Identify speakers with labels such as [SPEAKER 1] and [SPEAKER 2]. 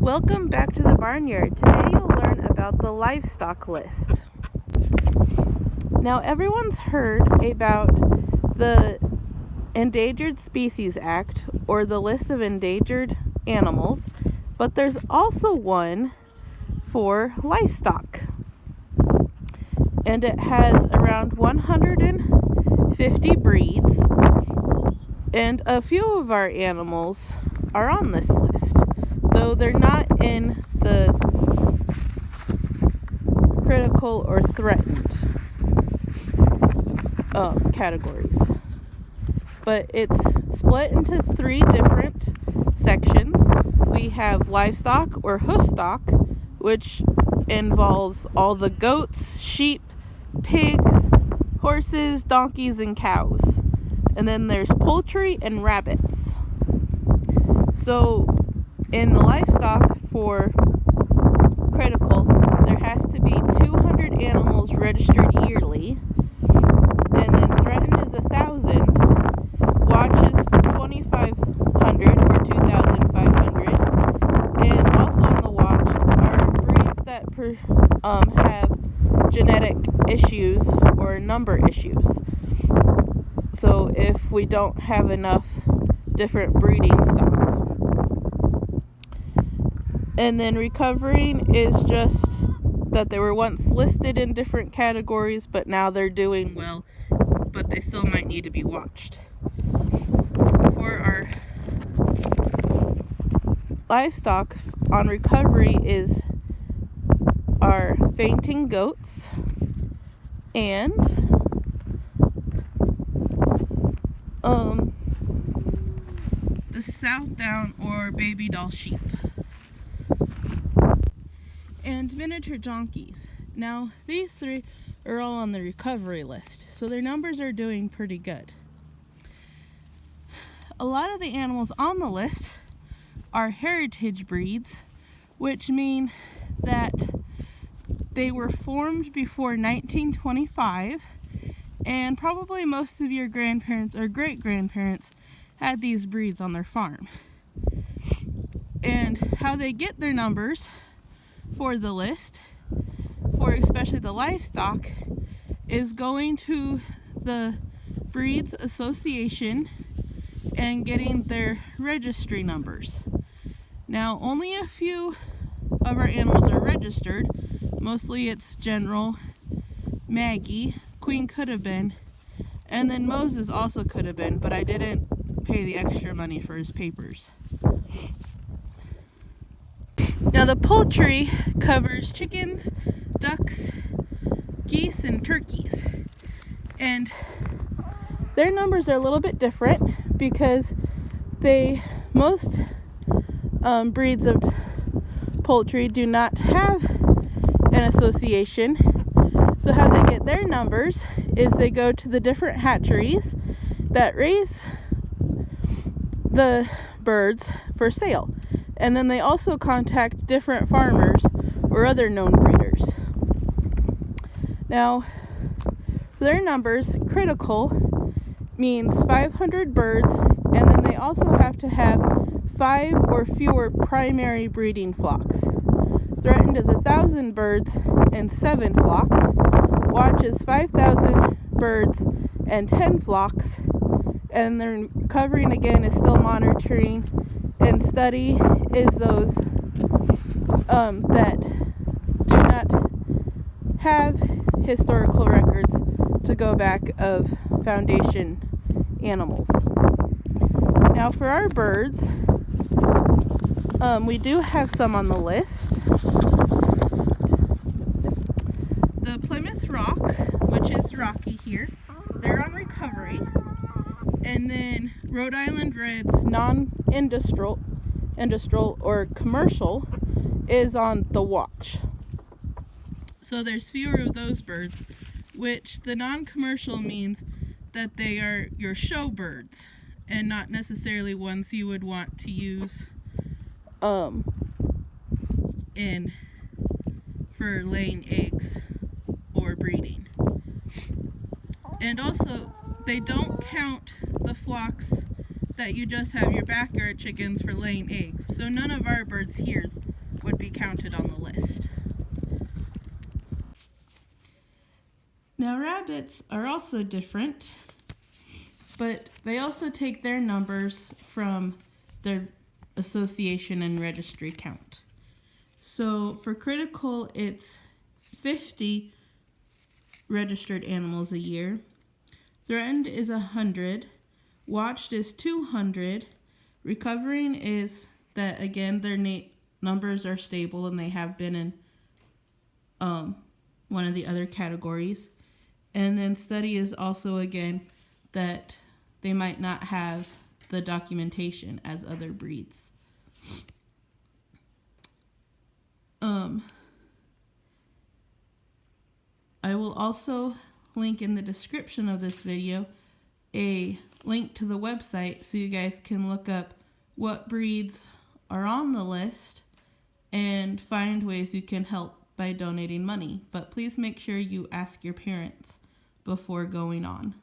[SPEAKER 1] Welcome back to the barnyard. Today you'll learn about the livestock list. Now everyone's heard about the Endangered Species Act, or the list of endangered animals, but there's also one for livestock. And it has around 150 breeds, and a few of our animals are on this list, though they're not in the critical or threatened categories. But it's split into 3 different sections. We have livestock or hoof stock, which involves all the goats, sheep, pigs, horses, donkeys, and cows. And then there's poultry and rabbits. So in the livestock for critical, there has to be 200 animals registered yearly, and then threatened is 1,000, watch is 2,500 or 2,500, and also on the watch are breeds that have genetic issues or number issues. So if we don't have enough different breeding stock. And then recovering is just that they were once listed in different categories, but now they're doing well, but they still might need to be watched. For our livestock on recovery is our fainting goats and the Southdown or baby doll sheep, and miniature donkeys. Now, these 3 are all on the recovery list, so their numbers are doing pretty good. A lot of the animals on the list are heritage breeds, which mean that they were formed before 1925, and probably most of your grandparents or great-grandparents had these breeds on their farm. And how they get their numbers for the list, for especially the livestock, is going to the Breeds Association and getting their registry numbers. Now, only a few of our animals are registered. Mostly it's General, Maggie, Queen could have been, and then Moses also could have been, but I didn't pay the extra money for his papers. Now, the poultry covers chickens, ducks, geese, and turkeys. And their numbers are a little bit different because most breeds of poultry do not have an association. So how they get their numbers is they go to the different hatcheries that raise the birds for sale. And then they also contact different farmers or other known breeders. Now, their numbers, critical, means 500 birds, and then they also have to have 5 or fewer primary breeding flocks. Threatened is 1,000 birds and 7 flocks. Watch is 5,000 birds and 10 flocks. And their recovering again is still monitoring, and study is those that do not have historical records to go back of foundation animals. Now, for our birds, we do have some on the list. The Plymouth Rock, which is Rocky here, they're on recovery. And then Rhode Island Red's non-industrial or commercial is on the watch. So there's fewer of those birds, which the non-commercial means that they are your show birds and not necessarily ones you would want to use for laying eggs or breeding. And also, they don't count the flocks that you just have your backyard chickens for laying eggs. So none of our birds here would be counted on the list. Now rabbits are also different, but they also take their numbers from their association and registry count. So for critical, it's 50 registered animals a year. Threatened is 100. Watched is 200. Recovering is that, again, their numbers are stable and they have been in one of the other categories. And then study is also, again, that they might not have the documentation as other breeds. I will also link in the description of this video a link to the website so you guys can look up what breeds are on the list and find ways you can help by donating money. But please make sure you ask your parents before going on.